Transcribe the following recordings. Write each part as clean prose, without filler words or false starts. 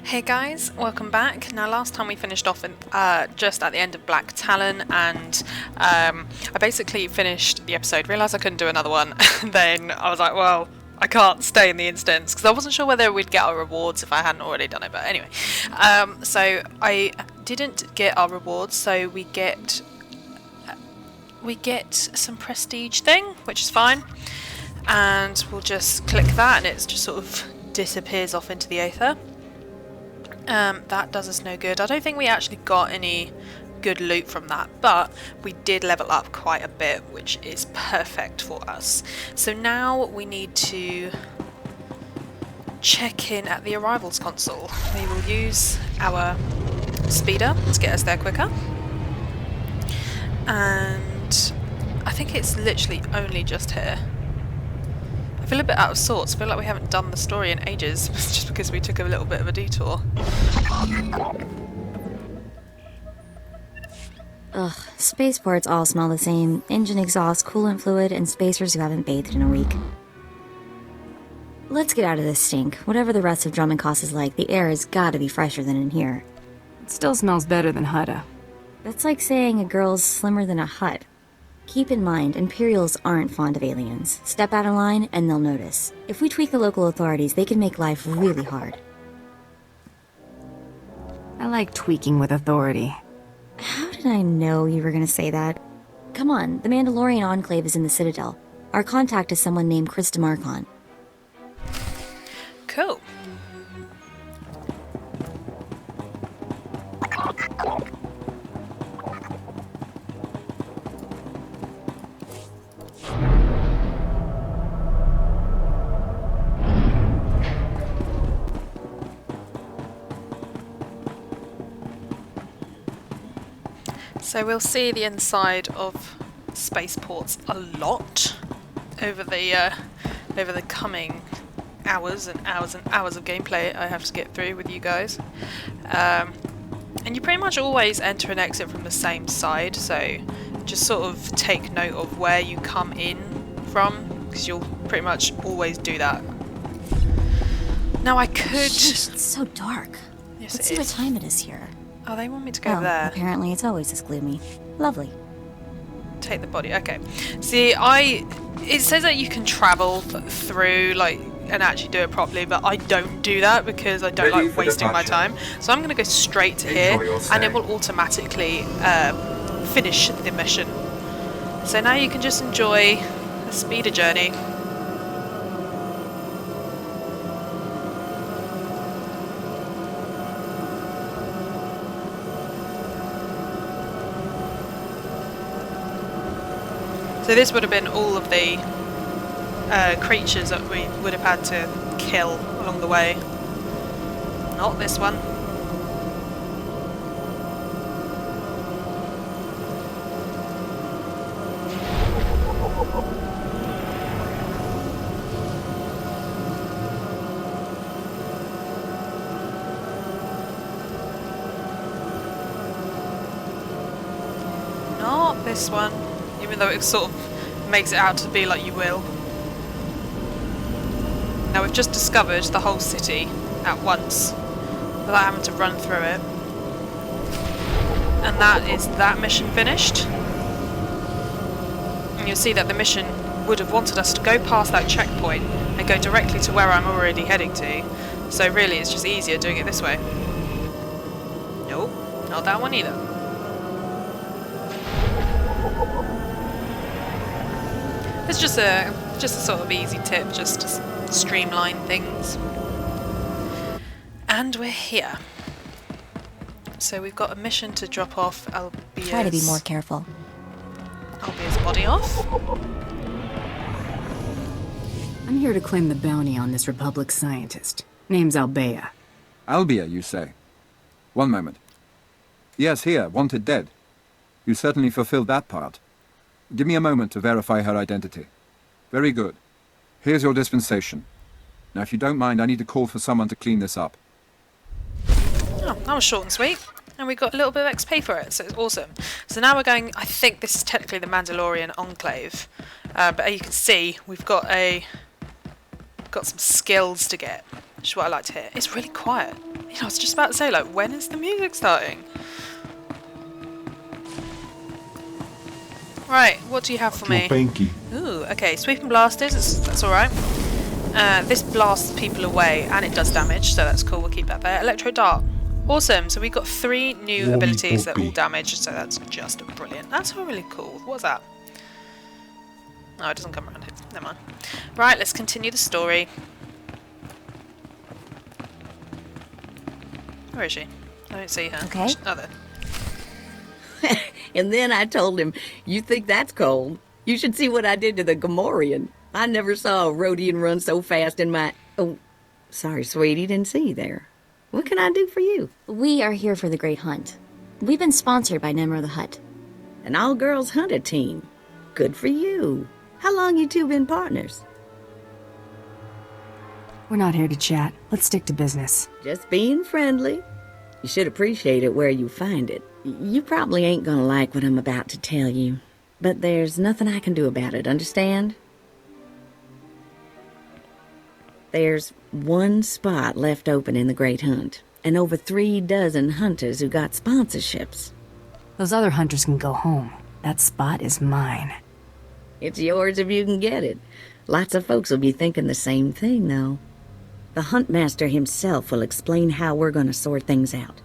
Hey guys, welcome back. Now last time we finished off just at the end of Black Talon, and I basically finished the episode, realised I couldn't do another one, and then I was like, well, I can't stay in the instance, because I wasn't sure whether we'd get our rewards if I hadn't already done it, but anyway. So I didn't get our rewards, so we get some prestige thing, which is fine, and we'll just click that and it just sort of disappears off into the aether. That does us no good. I don't think we actually got any good loot from that, but we did level up quite a bit, which is perfect for us. So now we need to check in at the arrivals console. We will use our speeder to get us there quicker, and I think it's literally only just here. I feel a bit out of sorts. I feel like we haven't done the story in ages, just because we took a little bit of a detour. Ugh, spaceports all smell the same. Engine exhaust, coolant fluid, and spacers who haven't bathed in a week. Let's get out of this stink. Whatever the rest of Dromund Kaas is like, the air has gotta be fresher than in here. It still smells better than Hutta. That's like saying a girl's slimmer than a hut. Keep in mind, Imperials aren't fond of aliens. Step out of line, and they'll notice. If we tweak the local authorities, they can make life really hard. I like tweaking with authority. How did I know you were gonna say that? Come on, the Mandalorian Enclave is in the Citadel. Our contact is someone named Chris DeMarcon. Cool. So we'll see the inside of spaceports a lot over the coming hours and hours and hours of gameplay I have to get through with you guys. And you pretty much always enter and exit from the same side, so just sort of take note of where you come in from, because you'll pretty much always do that. Now I could... Shh, it's so dark. Yes, Let's see what time it is here. Oh, they want me to go there. Apparently it's always this gloomy. Lovely. Take the body. Okay. See, it says that you can travel through, like, and actually do it properly, but I don't do that because I don't like wasting my time. So I'm going to go straight to here, and it will automatically finish the mission. So now you can just enjoy the speeder journey. So this would have been all of the creatures that we would have had to kill along the way. Not this one. Not this one. Even though it sort of makes it out to be like you will. Now we've just discovered the whole city at once, without having to run through it. And that is that mission finished. And you'll see that the mission would have wanted us to go past that checkpoint and go directly to where I'm already heading to. So really it's just easier doing it this way. Nope, not that one either. It's just a sort of easy tip, just to streamline things. And we're here. So we've got a mission to drop off Albia's... Try to be more careful. Albia's body off. I'm here to claim the bounty on this Republic scientist. Name's Albea. Albia, you say? One moment. Yes, here, wanted dead. You certainly fulfilled that part. Give me a moment to verify her identity. Very good. Here's your dispensation. Now, if you don't mind, I need to call for someone to clean this up. Oh, that was short and sweet. And we got a little bit of XP for it, so it's awesome. So now we're going, I think this is technically the Mandalorian Enclave. But as you can see, we've got some skills to get. which is what I like to hear. It's really quiet. You know, I was just about to say, like, when is the music starting? Right, what do you have for me? Ooh, okay, sweeping blasters, that's alright. This blasts people away, and it does damage, so that's cool, we'll keep that there. Electro Dart. Awesome, so we've got 3 new abilities that all damage, so that's just brilliant. That's really cool. What's that? Oh, it doesn't come around here. Never mind. Right, let's continue the story. Where is she? I don't see her. Okay. Oh, there. And then I told him, "You think that's cold? You should see what I did to the Gamorrean. I never saw a Rhodian run so fast in my... Oh, sorry, sweetie, didn't see you there. What can I do for you?" We are here for the Great Hunt. We've been sponsored by Nemro the Hutt. An all-girls hunter team. Good for you. How long you two been partners? We're not here to chat. Let's stick to business. Just being friendly. You should appreciate it where you find it. You probably ain't gonna like what I'm about to tell you, but there's nothing I can do about it, understand? There's one spot left open in the Great Hunt, and over 3 dozen hunters who got sponsorships. Those other hunters can go home. That spot is mine. It's yours if you can get it. Lots of folks will be thinking the same thing, though. The Huntmaster himself will explain how we're gonna sort things out.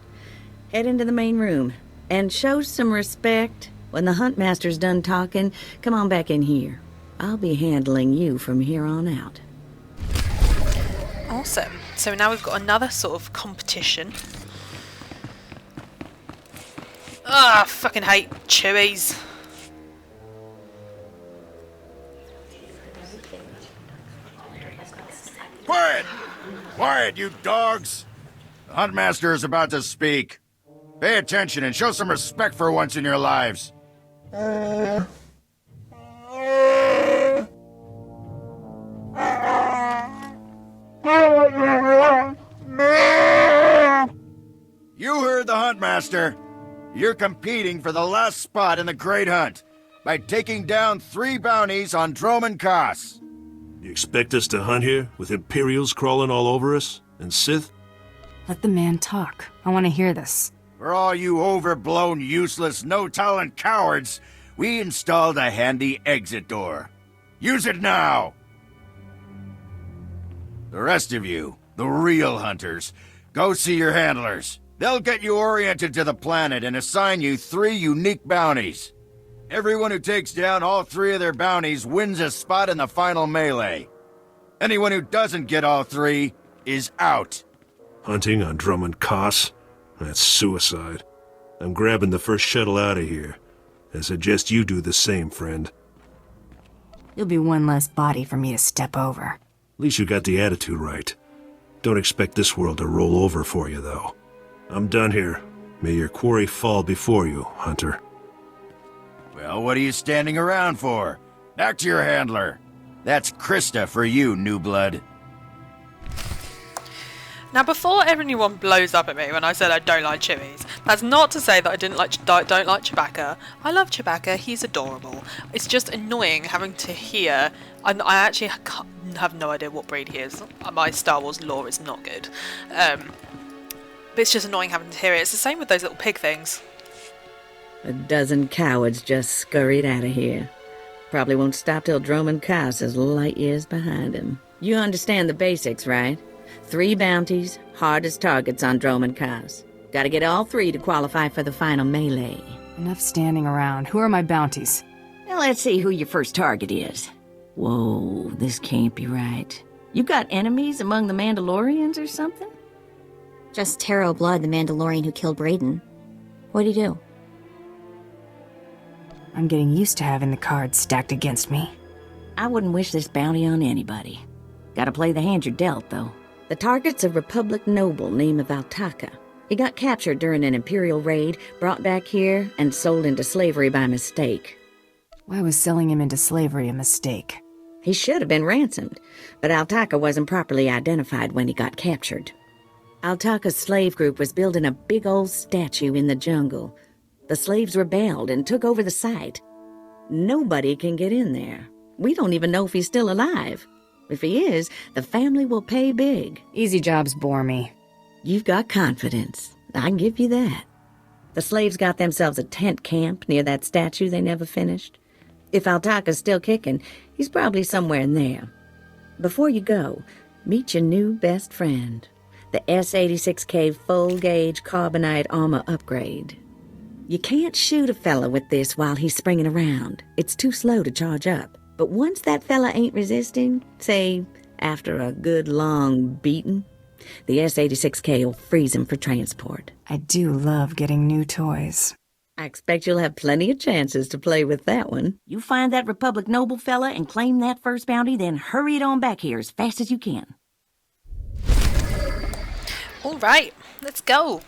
Head into the main room, and show some respect. When the Huntmaster's done talking, come on back in here. I'll be handling you from here on out. Awesome. So now we've got another sort of competition. Ah, I fucking hate chewies. Quiet! Quiet, you dogs! The Huntmaster is about to speak. Pay attention and show some respect for once in your lives. You heard the Huntmaster. You're competing for the last spot in the Great Hunt by taking down 3 bounties on Dromund Kaas. You expect us to hunt here with Imperials crawling all over us? And Sith? Let the man talk. I want to hear this. For all you overblown, useless, no-talent cowards, we installed a handy exit door. Use it now! The rest of you, the real hunters, go see your handlers. They'll get you oriented to the planet and assign you 3 unique bounties. Everyone who takes down all 3 of their bounties wins a spot in the final melee. Anyone who doesn't get all 3 is out. Hunting on Dromund Kaas? That's suicide. I'm grabbing the first shuttle out of here. I suggest you do the same, friend. You'll be one less body for me to step over. At least you got the attitude right. Don't expect this world to roll over for you, though. I'm done here. May your quarry fall before you, Hunter. Well, what are you standing around for? Back to your handler. That's Krista for you, new blood. Now, before anyone blows up at me when I said I don't like chewies, that's not to say that I don't like Chewbacca. I love Chewbacca. He's adorable. It's just annoying having to hear. I actually have no idea what breed he is. My Star Wars lore is not good. But it's just annoying having to hear it. It's the same with those little pig things. A dozen cowards just scurried out of here. Probably won't stop till Dromund Kaas is light years behind him. You understand the basics, right? 3 bounties, hardest targets on Dromund Kaas. Gotta get all 3 to qualify for the final melee. Enough standing around. Who are my bounties? Now let's see who your first target is. Whoa, this can't be right. You got enemies among the Mandalorians or something? Just Taro Blood, the Mandalorian who killed Brayden. What'd he do? I'm getting used to having the cards stacked against me. I wouldn't wish this bounty on anybody. Gotta play the hand you're dealt, though. The target's a Republic noble named Valtaka. He got captured during an Imperial raid, brought back here, and sold into slavery by mistake. Why was selling him into slavery a mistake? He should have been ransomed, but Altaka wasn't properly identified when he got captured. Altaka's slave group was building a big old statue in the jungle. The slaves rebelled and took over the site. Nobody can get in there. We don't even know if he's still alive. If he is, the family will pay big. Easy jobs bore me. You've got confidence. I can give you that. The slaves got themselves a tent camp near that statue they never finished. If Altaka's still kicking, he's probably somewhere in there. Before you go, meet your new best friend, the S-86K full-gauge carbonite armor upgrade. You can't shoot a fella with this while he's springing around. It's too slow to charge up. But once that fella ain't resisting, say, after a good long beating, the S-86K will freeze him for transport. I do love getting new toys. I expect you'll have plenty of chances to play with that one. You find that Republic noble fella and claim that first bounty, then hurry it on back here as fast as you can. Alright, let's go.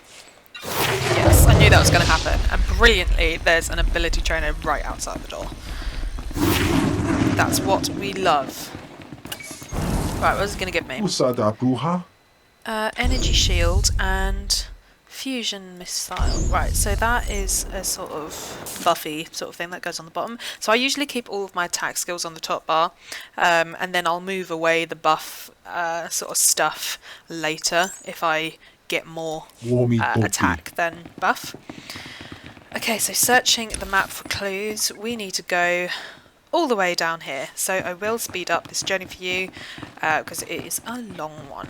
Yes, I knew that was going to happen. And brilliantly, there's an ability trainer right outside the door. That's what we love. Right, what's it going to give me? Energy shield and fusion missile. Right, so that is a sort of buffy sort of thing that goes on the bottom. So I usually keep all of my attack skills on the top bar, and then I'll move away the buff sort of stuff later if I get more attack than buff. Okay, so searching the map for clues, we need to go all the way down here. So I will speed up this journey for you because it is a long one.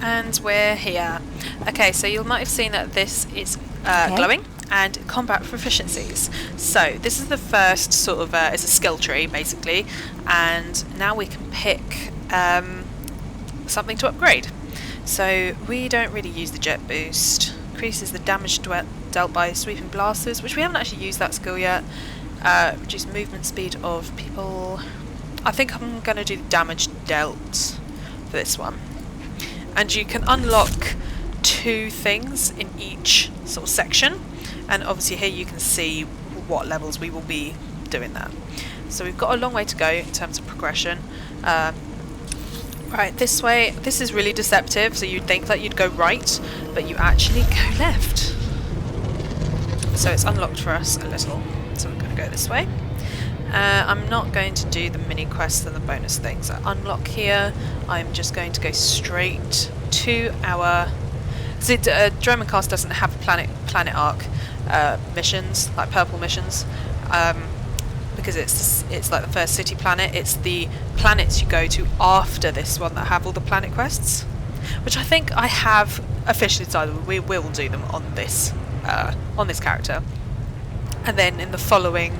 And we're here. Okay, so you might have seen that this is glowing and combat proficiencies. So this is the first sort of, it's a skill tree basically, and now we can pick something to upgrade. So we don't really use the jet boost. Increases the damage dealt by sweeping blasters, which we haven't actually used that skill yet. Reduce movement speed of people. I think I'm going to do the damage dealt for this one. And you can unlock 2 things in each sort of section, and obviously here you can see what levels we will be doing that. So we've got a long way to go in terms of progression. Right, this way, this is really deceptive, so you'd think that you'd go right, but you actually go left. So it's unlocked for us a little, so we're going to go this way. I'm not going to do the mini quests and the bonus things that unlock here. I'm just going to go straight to our... Dromund Kaas doesn't have planet arc missions, like purple missions, because it's like the first city planet. It's the planets you go to after this one that have all the planet quests, which I think I have officially decided we will do them on this character, and then in the following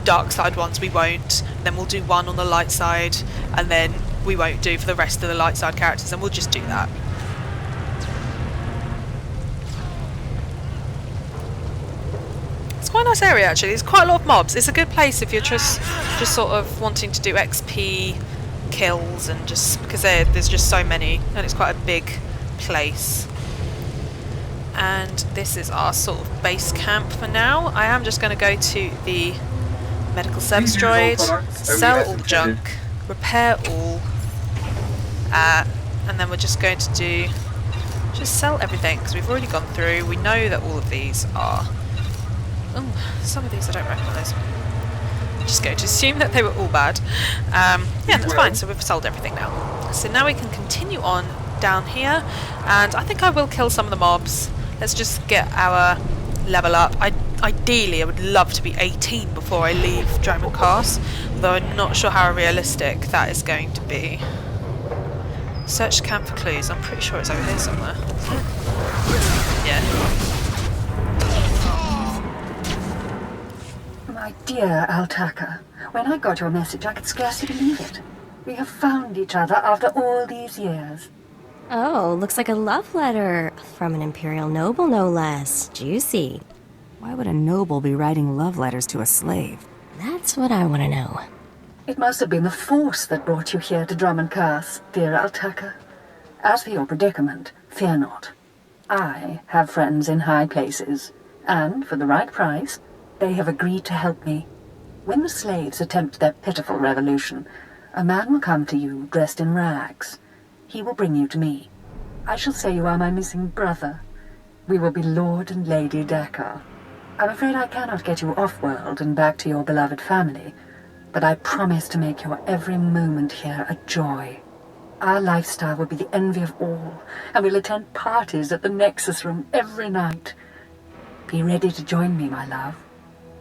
dark side ones we won't. Then we'll do one on the light side, and then we won't do for the rest of the light side characters, and we'll just do that. It's quite a nice area actually. There's quite a lot of mobs. It's a good place if you're just sort of wanting to do XP kills, and just because there's just so many, and it's quite a big place. And this is our sort of base camp for now. I am just going to go to the medical service droid, sell all the junk, repair all, and then we're just going to just sell everything, because we've already gone through. We know that all of these are... Oh, some of these I don't recognise. I'm just going to assume that they were all bad. Yeah, that's fine, so we've sold everything now. So now we can continue on down here, and I think I will kill some of the mobs. Let's just get our level up. Ideally, I would love to be 18 before I leave Dromund Kaas, though I'm not sure how realistic that is going to be. Search the camp for clues. I'm pretty sure it's over here somewhere. Yeah. My dear Altaka, when I got your message, I could scarcely believe it. We have found each other after all these years. Oh, looks like a love letter. From an Imperial noble, no less. Juicy. Why would a noble be writing love letters to a slave? That's what I want to know. It must have been the Force that brought you here to Dromund Kaas, dear Altaka. As for your predicament, fear not. I have friends in high places, and for the right price, they have agreed to help me. When the slaves attempt their pitiful revolution, a man will come to you dressed in rags. He will bring you to me. I shall say you are my missing brother. We will be Lord and Lady Dakar. I'm afraid I cannot get you off-world and back to your beloved family, but I promise to make your every moment here a joy. Our lifestyle will be the envy of all, and we'll attend parties at the Nexus Room every night. Be ready to join me, my love.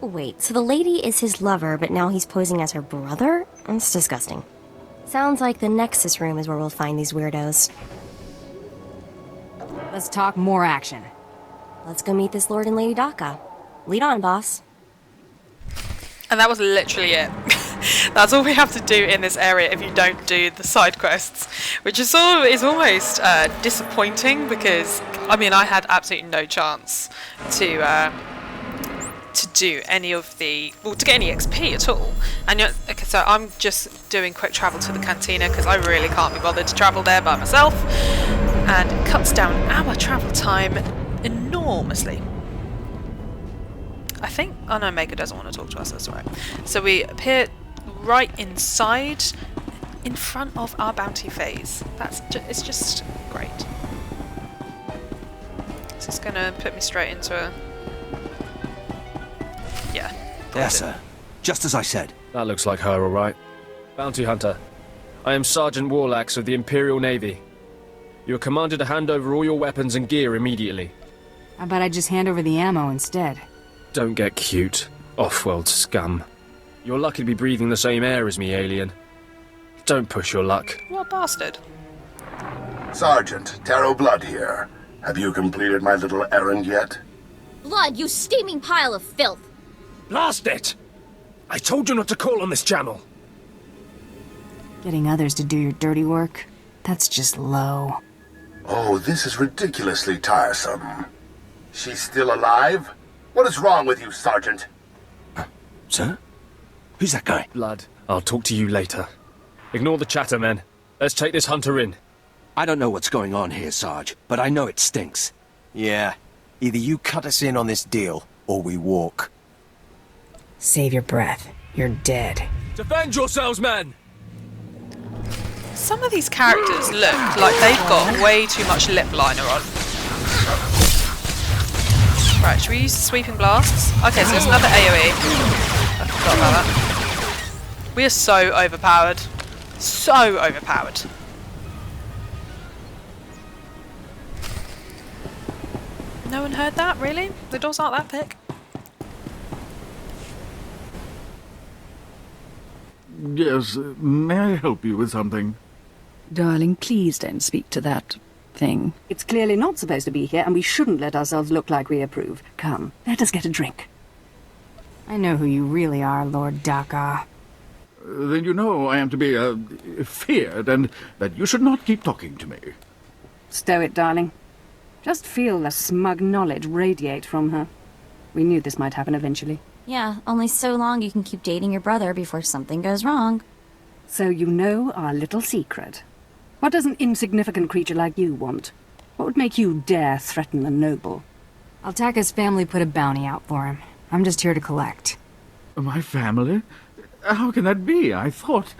Wait, so the lady is his lover, but now he's posing as her brother? That's disgusting. Sounds like the Nexus Room is where we'll find these weirdos. Let's talk more action. Let's go meet this Lord and Lady Daka. Lead on, boss. And that was literally it. That's all we have to do in this area if you don't do the side quests, which is almost disappointing because I mean I had absolutely no chance to do any of the to get any XP at all. And okay, so I'm just doing quick travel to the cantina because I really can't be bothered to travel there by myself, and it cuts down our travel time enormously. I think... Oh no, Mega doesn't want to talk to us, that's right. So we appear right inside, in front of our bounty phase. It's just great. This is going to put me straight into a... Yeah. There, sir. Just as I said. That looks like her, alright. Bounty Hunter. I am Sergeant Warlax of the Imperial Navy. You are commanded to hand over all your weapons and gear immediately. How about I just hand over the ammo instead? Don't get cute, off-world scum. You're lucky to be breathing the same air as me, alien. Don't push your luck. What a bastard. Sergeant, Taro Blood here. Have you completed my little errand yet? Blood, you steaming pile of filth! Blast it! I told you not to call on this channel. Getting others to do your dirty work? That's just low. Oh, this is ridiculously tiresome. She's still alive? What is wrong with you, Sergeant? Sir? Who's that guy? Blood, I'll talk to you later. Ignore the chatter, men. Let's take this hunter in. I don't know what's going on here, Sarge, but I know it stinks. Yeah. Either you cut us in on this deal, or we walk. Save your breath. You're dead. Defend yourselves, men! Some of these characters look like they've got way too much lip liner on. Right, should we use the sweeping blasts? Okay, so there's another AoE. I forgot about that. We are so overpowered. So overpowered. No one heard that, really? The doors aren't that thick? Yes, may I help you with something? Darling, please don't speak to that thing. It's clearly not supposed to be here, and we shouldn't let ourselves look like we approve. Come, let us get a drink. I know who you really are, Lord Daka. Then you know I am to be, feared, and that you should not keep talking to me. Stow it, darling. Just feel the smug knowledge radiate from her. We knew this might happen eventually. Yeah, only so long you can keep dating your brother before something goes wrong. So you know our little secret. What does an insignificant creature like you want? What would make you dare threaten the noble? Altaka's family put a bounty out for him. I'm just here to collect. My family? How can that be? I thought...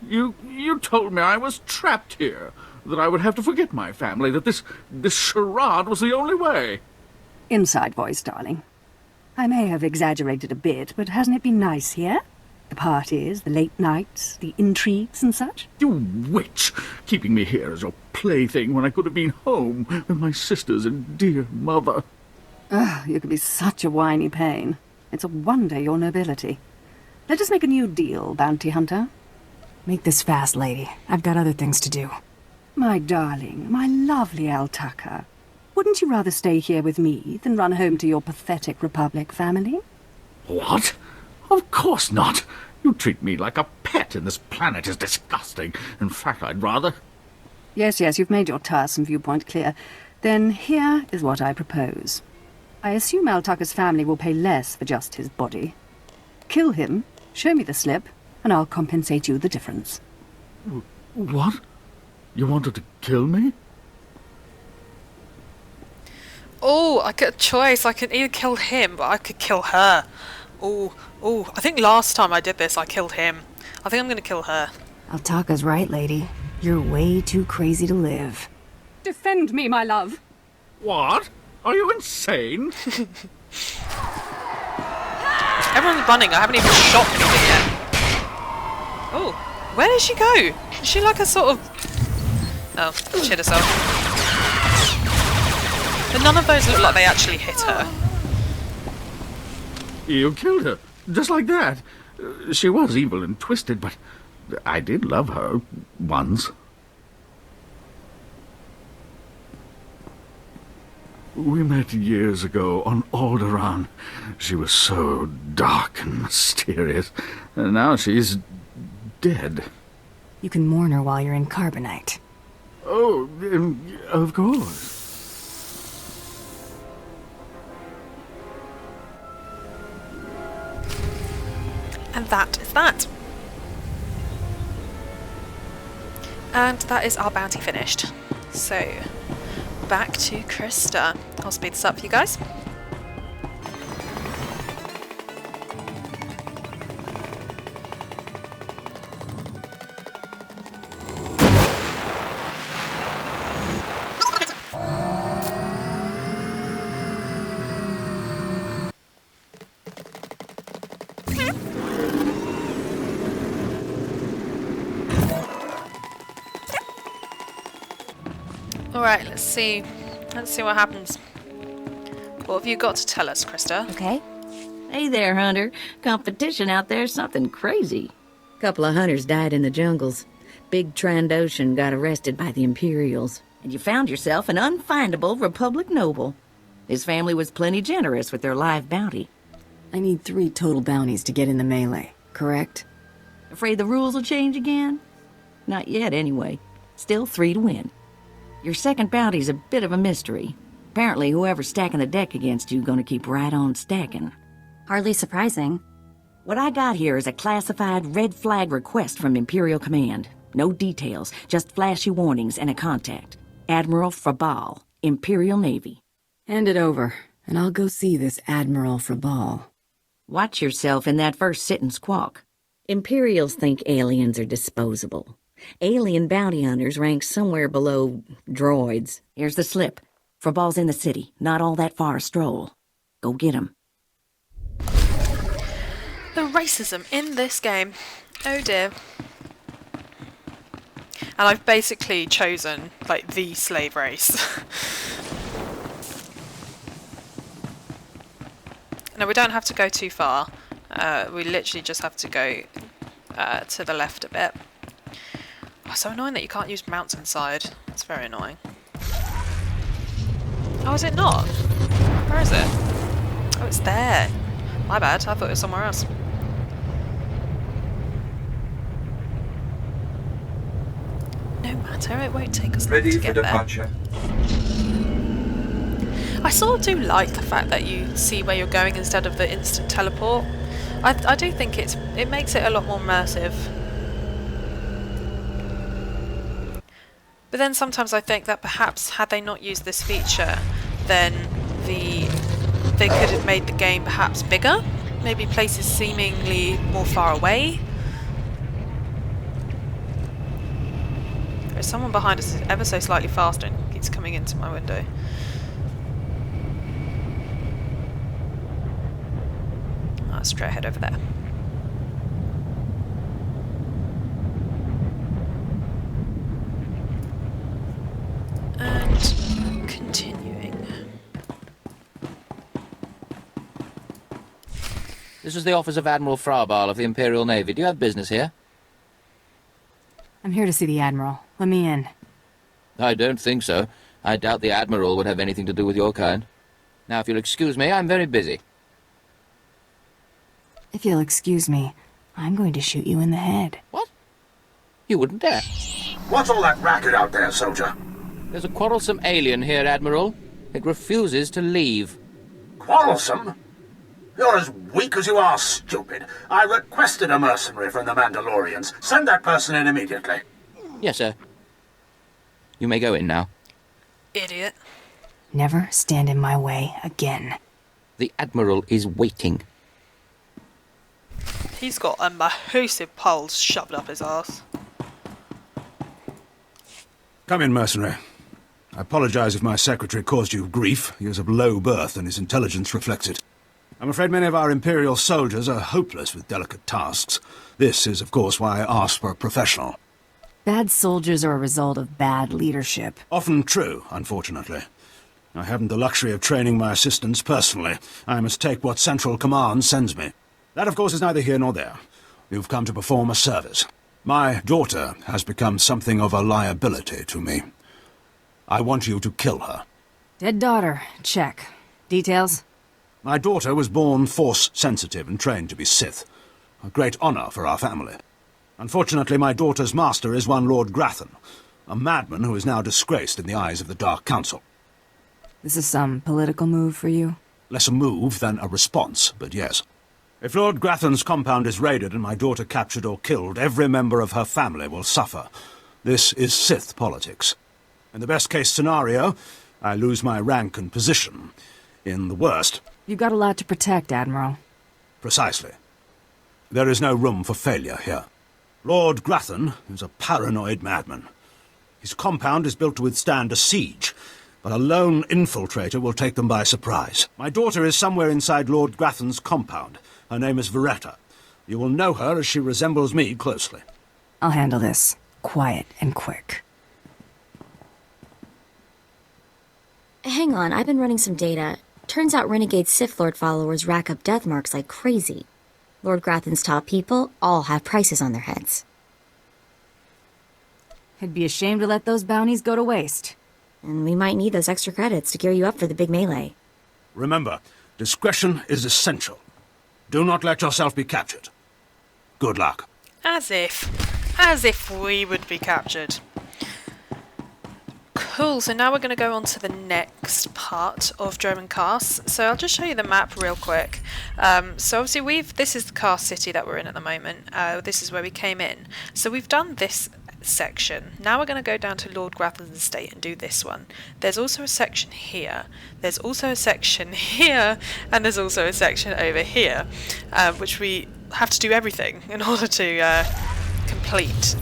You told me I was trapped here, that I would have to forget my family, that this charade was the only way. Inside voice, darling. I may have exaggerated a bit, but hasn't it been nice here? The parties, the late nights, the intrigues and such? You witch! Keeping me here as your plaything when I could have been home with my sisters and dear mother. Ah, you can be such a whiny pain. It's a wonder your nobility. Let us make a new deal, bounty hunter. Make this fast, lady. I've got other things to do. My darling, my lovely Altaka. Wouldn't you rather stay here with me than run home to your pathetic Republic family? What? Of course not. You treat me like a pet, and this planet is disgusting. In fact, I'd rather... Yes, you've made your tiresome viewpoint clear. Then here is what I propose. I assume Altaka's family will pay less for just his body. Kill him, show me the slip, and I'll compensate you the difference. What? You wanted to kill me? Oh, I get a choice. I can either kill him, but I could kill her. Oh, I think last time I did this, I killed him. I think I'm going to kill her. Altaka's right, lady. You're way too crazy to live. Defend me, my love. What? Are you insane? Everyone's running. I haven't even shot anything yet. Oh, where did she go? Is she like a sort of... Oh, she hit herself. But none of those look like they actually hit her. You killed her, just like that. She was evil and twisted, but I did love her once. We met years ago on Alderaan. She was so dark and mysterious. And now she's dead. You can mourn her while you're in Carbonite. Oh, of course. And that is that. And that is our bounty finished. So, back to Krista. I'll speed this up for you guys. Alright, let's see what happens. What have you got to tell us, Krista? Okay. Hey there, Hunter. Competition out there's something crazy. Couple of hunters died in the jungles. Big Trandoshan got arrested by the Imperials. And you found yourself an unfindable Republic noble. His family was plenty generous with their live bounty. I need 3 total bounties to get in the melee, correct? Afraid the rules will change again? Not yet, anyway. Still 3 to win. Your second bounty's a bit of a mystery. Apparently, whoever's stacking the deck against you gonna keep right on stacking. Hardly surprising. What I got here is a classified red flag request from Imperial Command. No details, just flashy warnings and a contact. Admiral Frabal, Imperial Navy. Hand it over, and I'll go see this Admiral Frabal. Watch yourself in that first sit and squawk. Imperials think aliens are disposable. Alien bounty hunters rank somewhere below droids. Here's the slip. Frabal's in the city, not all that far a stroll. Go get him. The racism in this game. Oh dear. And I've basically chosen, like, the slave race. No, we don't have to go too far. We literally just have to go to the left a bit. Oh, so annoying that you can't use mounts inside. It's very annoying. Oh, is it not? Where is it? Oh, it's there. My bad, I thought it was somewhere else. No matter, it won't take us long to get there. departure. I sort of do like the fact that you see where you're going instead of the instant teleport. I do think it makes it a lot more immersive. But then sometimes I think that perhaps had they not used this feature, then they could have made the game perhaps bigger, maybe places seemingly more far away. There's someone behind us who's ever so slightly faster and keeps coming into my window. Oh, straight ahead over there. And continuing. This is the office of Admiral Frabal of the Imperial Navy. Do you have business here? I'm here to see the Admiral. Let me in. I don't think so. I doubt the Admiral would have anything to do with your kind. Now, if you'll excuse me, I'm very busy. If you'll excuse me, I'm going to shoot you in the head. What? You wouldn't dare. What's all that racket out there, soldier? There's a quarrelsome alien here, Admiral. It refuses to leave. Quarrelsome? You're as weak as you are stupid. I requested a mercenary from the Mandalorians. Send that person in immediately. Yes, sir. You may go in now. Idiot. Never stand in my way again. The Admiral is waiting. He's got a massive pole shoved up his arse. Come in, mercenary. I apologize if my secretary caused you grief. He is of low birth, and his intelligence reflects it. I'm afraid many of our Imperial soldiers are hopeless with delicate tasks. This is, of course, why I asked for a professional. Bad soldiers are a result of bad leadership. Often true, unfortunately. I haven't the luxury of training my assistants personally. I must take what Central Command sends me. That, of course, is neither here nor there. You've come to perform a service. My daughter has become something of a liability to me. I want you to kill her. Dead daughter. Check. Details? My daughter was born Force-sensitive and trained to be Sith. A great honor for our family. Unfortunately, my daughter's master is one Lord Grathan, a madman who is now disgraced in the eyes of the Dark Council. This is some political move for you? Less a move than a response, but yes. If Lord Grathan's compound is raided and my daughter captured or killed, every member of her family will suffer. This is Sith politics. In the best-case scenario, I lose my rank and position. In the worst... You've got a lot to protect, Admiral. Precisely. There is no room for failure here. Lord Grathan is a paranoid madman. His compound is built to withstand a siege, but a lone infiltrator will take them by surprise. My daughter is somewhere inside Lord Grathan's compound. Her name is Veretta. You will know her as she resembles me closely. I'll handle this. Quiet and quick. Hang on, I've been running some data. Turns out renegade Sith Lord followers rack up death marks like crazy. Lord Grathan's top people all have prices on their heads. I'd be ashamed to let those bounties go to waste. And we might need those extra credits to gear you up for the big melee. Remember, discretion is essential. Do not let yourself be captured. Good luck. As if we would be captured. Cool, so now we're going to go on to the next part of Dromund Kaas. So I'll just show you the map real quick. So obviously this is the Kaas city that we're in at the moment. This is where we came in. So we've done this section. Now we're going to go down to Lord Grathan's estate and do this one. There's also a section here. There's also a section here. And there's also a section over here. Which we have to do everything in order to complete.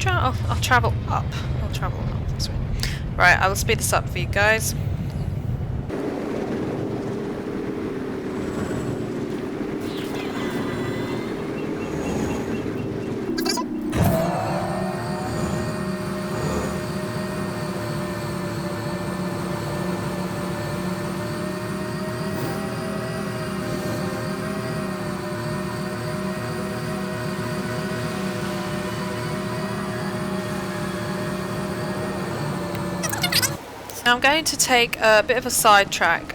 I'll travel up. I'll travel up this way. Right, I will speed this up for you guys. Now I'm going to take a bit of a sidetrack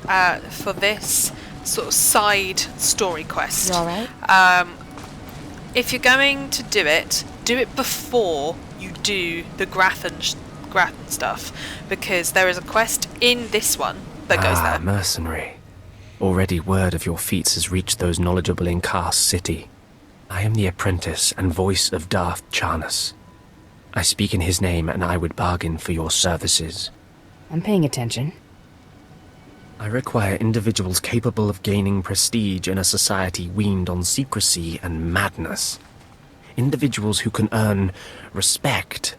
for this sort of side story quest. You alright? If you're going to do it before you do the Grathan stuff, because there is a quest in this one that goes there. Mercenary. Already word of your feats has reached those knowledgeable in Kaas City. I am the apprentice and voice of Darth Charnas. I speak in his name, and I would bargain for your services. I'm paying attention. I require individuals capable of gaining prestige in a society weaned on secrecy and madness. Individuals who can earn respect,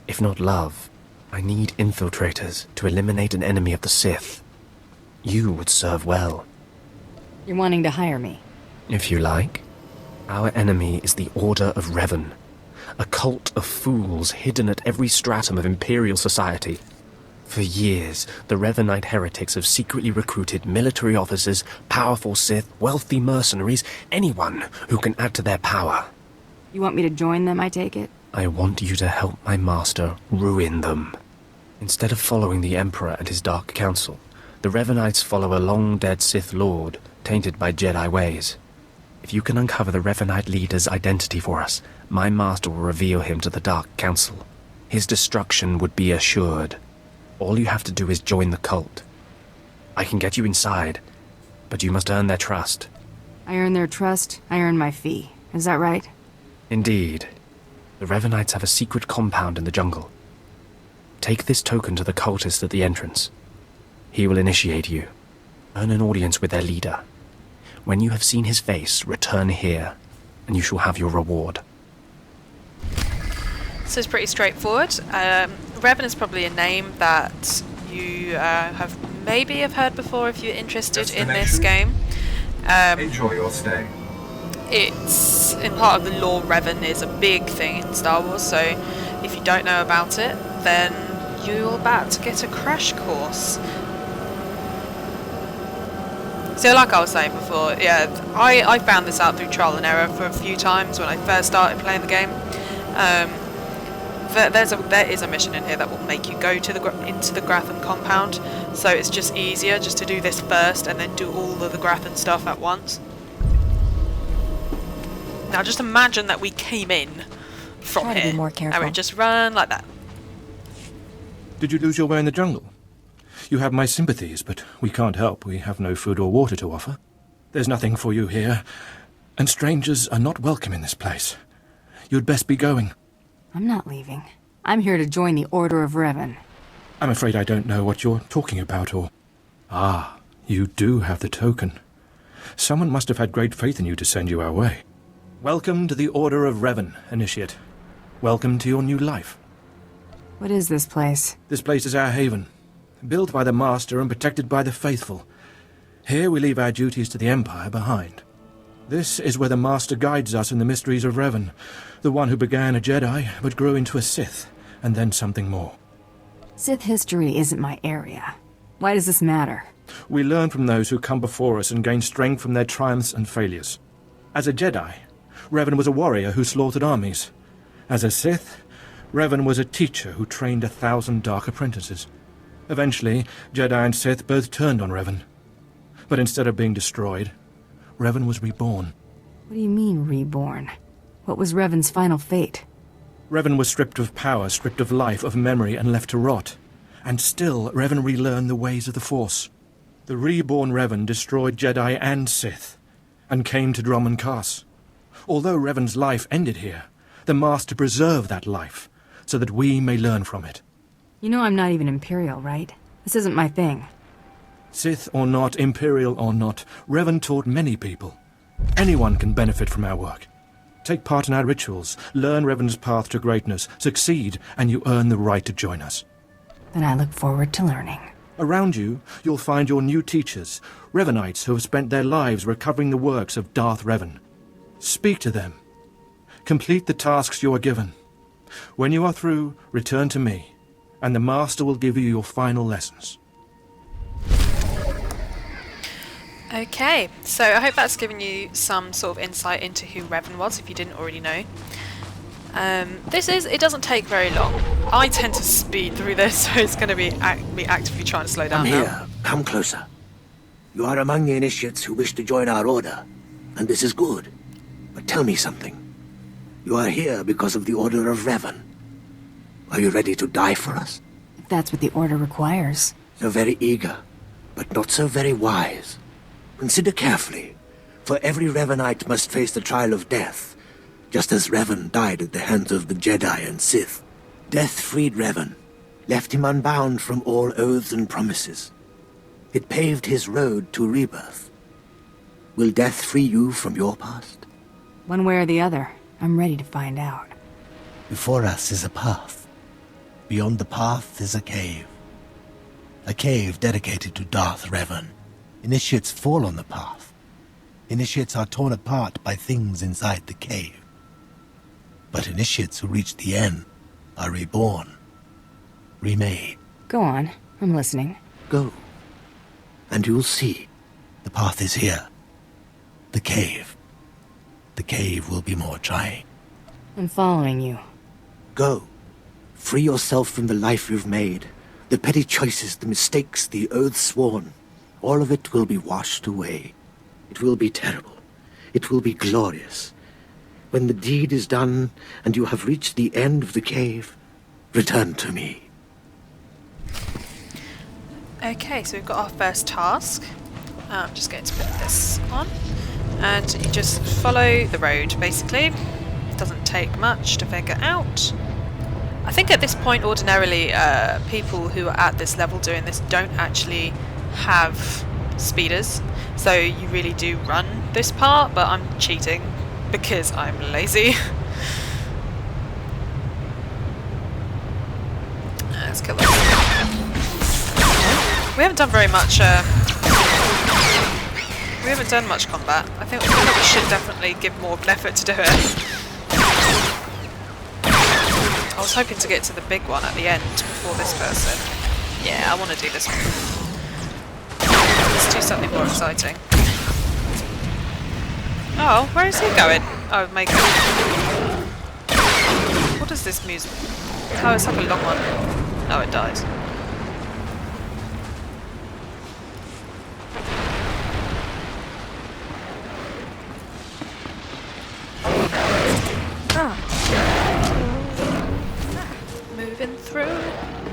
if not love. I need infiltrators to eliminate an enemy of the Sith. You would serve well. You're wanting to hire me? If you like. Our enemy is the Order of Revan, a cult of fools hidden at every stratum of Imperial society. For years, the Revanite heretics have secretly recruited military officers, powerful Sith, wealthy mercenaries, anyone who can add to their power. You want me to join them, I take it? I want you to help my master ruin them. Instead of following the Emperor and his Dark Council, the Revanites follow a long-dead Sith Lord, tainted by Jedi ways. If you can uncover the Revanite leader's identity for us, my master will reveal him to the Dark Council. His destruction would be assured. All you have to do is join the cult. I can get you inside, but you must earn their trust. I earn their trust, I earn my fee. Is that right? Indeed. The Revenites have a secret compound in the jungle. Take this token to the cultist at the entrance. He will initiate you. Earn an audience with their leader. When you have seen his face, return here, and you shall have your reward. So it's pretty straightforward. Revan is probably a name that you have heard before if you're interested in this game. Enjoy your stay. It's in part of the lore. Revan is a big thing in Star Wars, so if you don't know about it, then you're about to get a crash course. So like I was saying before, yeah, I found this out through trial and error for a few times when I first started playing the game. There is a mission in here that will make you go into the Grathan compound, so it's just easier just to do this first and then do all of the Grathan stuff at once. Now just imagine that we came in from Try to here be more careful. and we just run like that. Did you lose your way in the jungle? You have my sympathies, but we can't help. We have no food or water to offer. There's nothing for you here, and strangers are not welcome in this place. You'd best be going. I'm not leaving. I'm here to join the Order of Revan. I'm afraid I don't know what you're talking about, or... Ah, you do have the token. Someone must have had great faith in you to send you our way. Welcome to the Order of Revan, Initiate. Welcome to your new life. What is this place? This place is our haven. Built by the Master and protected by the faithful. Here we leave our duties to the Empire behind. This is where the Master guides us in the mysteries of Revan, the one who began a Jedi, but grew into a Sith, and then something more. Sith history isn't my area. Why does this matter? We learn from those who come before us and gain strength from their triumphs and failures. As a Jedi, Revan was a warrior who slaughtered armies. As a Sith, Revan was a teacher who trained 1,000 dark apprentices. Eventually, Jedi and Sith both turned on Revan. But instead of being destroyed, Revan was reborn. What do you mean, reborn? What was Revan's final fate? Revan was stripped of power, stripped of life, of memory, and left to rot. And still, Revan relearned the ways of the Force. The reborn Revan destroyed Jedi and Sith, and came to Dromund Kaas. Although Revan's life ended here, the Master preserved that life, so that we may learn from it. You know I'm not even Imperial, right? This isn't my thing. Sith or not, Imperial or not, Revan taught many people. Anyone can benefit from our work. Take part in our rituals, learn Revan's path to greatness, succeed, and you earn the right to join us. Then I look forward to learning. Around you, you'll find your new teachers, Revanites who have spent their lives recovering the works of Darth Revan. Speak to them. Complete the tasks you are given. When you are through, return to me, and the Master will give you your final lessons. Okay, so I hope that's given you some sort of insight into who Revan was, if you didn't already know. It doesn't take very long. I tend to speed through this, so it's going to be me actively trying to slow down I'm now. here. Come closer. You are among the initiates who wish to join our order, and this is good. But tell me something. You are here because of the Order of Revan. Are you ready to die for us? If that's what the Order requires. So very eager, but not so very wise. Consider carefully, for every Revanite must face the trial of death, just as Revan died at the hands of the Jedi and Sith. Death freed Revan, left him unbound from all oaths and promises. It paved his road to rebirth. Will death free you from your past? One way or the other, I'm ready to find out. Before us is a path. Beyond the path is a cave. A cave dedicated to Darth Revan. Initiates fall on the path. Initiates are torn apart by things inside the cave. But initiates who reach the end are reborn. Remade. Go on, I'm listening. Go. And you'll see. The path is here. The cave. The cave will be more trying. I'm following you. Go. Free yourself from the life you've made. The petty choices, the mistakes, the oaths sworn. All of it will be washed away. It will be terrible. It will be glorious. When the deed is done, and you have reached the end of the cave, return to me. Okay, so we've got our first task. I'm just going to put this on. And you just follow the road, basically. Doesn't take much to figure out. I think at this point, ordinarily, people who are at this level doing this don't actually have speeders, so you really do run this part, but I'm cheating because I'm lazy. Let's kill this. We haven't done very much, we haven't done much combat. I feel like we should definitely give more effort to do it. I was hoping to get to the big one at the end before this person. Yeah, I want to do this one. Let's do something more exciting. Oh, where is he going? Oh, Mako. What is this music? Oh, it's like a long one. Oh, it dies. Moving through.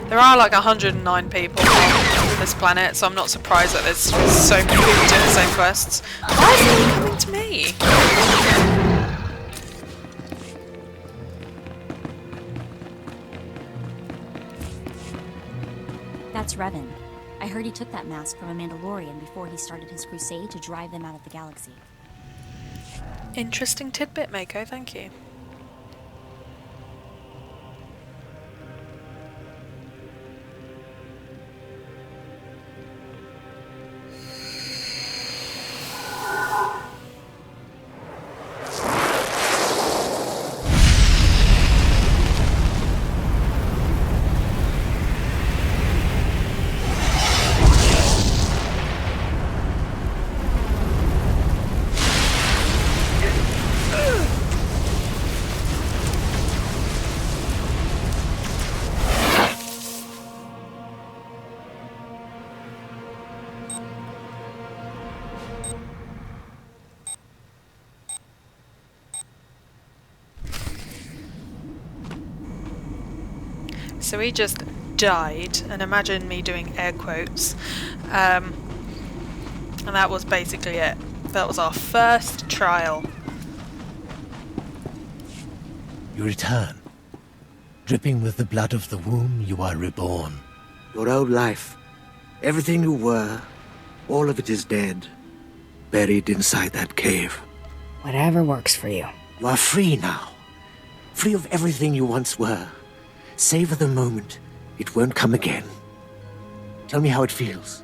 There are like 109 people on this planet, so I'm not surprised that there's so many people doing the same quests. Why is he coming to me? That's Revan. I heard he took that mask from a Mandalorian before he started his crusade to drive them out of the galaxy. Interesting tidbit, Mako, thank you. So he just died, and imagine me doing air quotes, and that was basically it. That was our first trial. You return. Dripping with the blood of the womb, you are reborn. Your old life, everything you were, all of it is dead, buried inside that cave. Whatever works for you. You are free now. Free of everything you once were. Savor the moment. It won't come again. Tell me how it feels.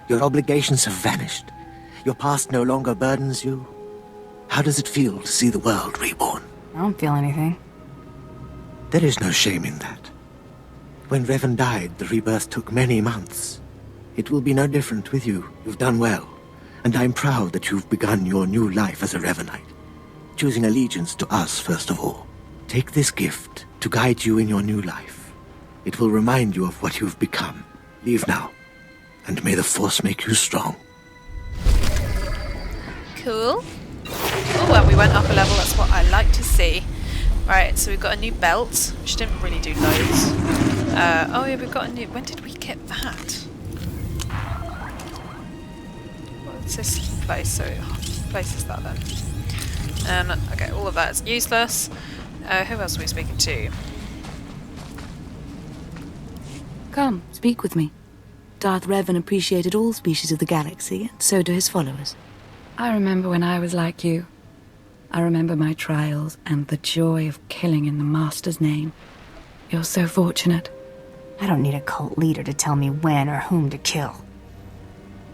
Your obligations have vanished. Your past no longer burdens you. How does it feel to see the world reborn? I don't feel anything. There is no shame in that. When Revan died, the rebirth took many months. It will be no different with you. You've done well. And I'm proud that you've begun your new life as a Revanite. Choosing allegiance to us, first of all. Take this gift to guide you in your new life. It will remind you of what you've become. Leave now, and may the Force make you strong. Cool. Oh, well, we went up a level, that's what I like to see. Right, so we've got a new belt, which didn't really do loads. Oh yeah, we've got a new... When did we get that? What's this place? So, place is that then? And, okay, all of that is useless. Who else are we speaking to? Come, speak with me. Darth Revan appreciated all species of the galaxy, and so do his followers. I remember when I was like you. I remember my trials and the joy of killing in the Master's name. You're so fortunate. I don't need a cult leader to tell me when or whom to kill.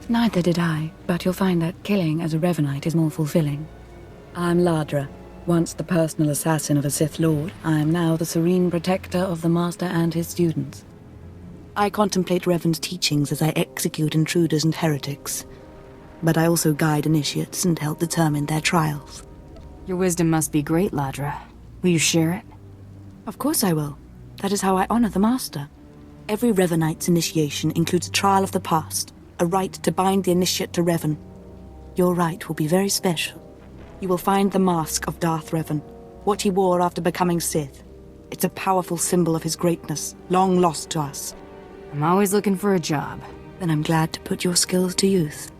Neither did I, but you'll find that killing as a Revanite is more fulfilling. I'm Ladra. Once the personal assassin of a Sith Lord, I am now the serene protector of the Master and his students. I contemplate Revan's teachings as I execute intruders and heretics, but I also guide initiates and help determine their trials. Your wisdom must be great, Ladra. Will you share it? Of course I will. That is how I honor the Master. Every Revanite's initiation includes a trial of the past, a rite to bind the initiate to Revan. Your rite will be very special. You will find the mask of Darth Revan, what he wore after becoming Sith. It's a powerful symbol of his greatness, long lost to us. I'm always looking for a job. Then I'm glad to put your skills to use.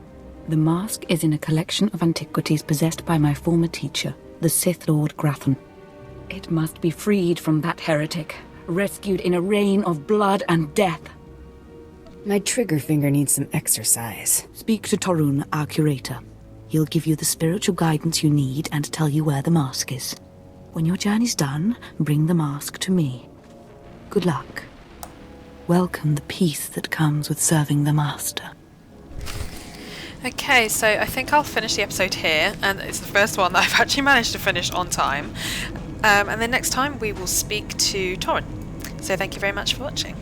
The mask is in a collection of antiquities possessed by my former teacher, the Sith Lord Grathan. It must be freed from that heretic, rescued in a rain of blood and death. My trigger finger needs some exercise. Speak to Torun, our curator. He'll give you the spiritual guidance you need and tell you where the mask is. When your journey's done, bring the mask to me. Good luck. Welcome the peace that comes with serving the Master. Okay, so I think I'll finish the episode here, and it's the first one that I've actually managed to finish on time. And then next time we will speak to Torun. So thank you very much for watching.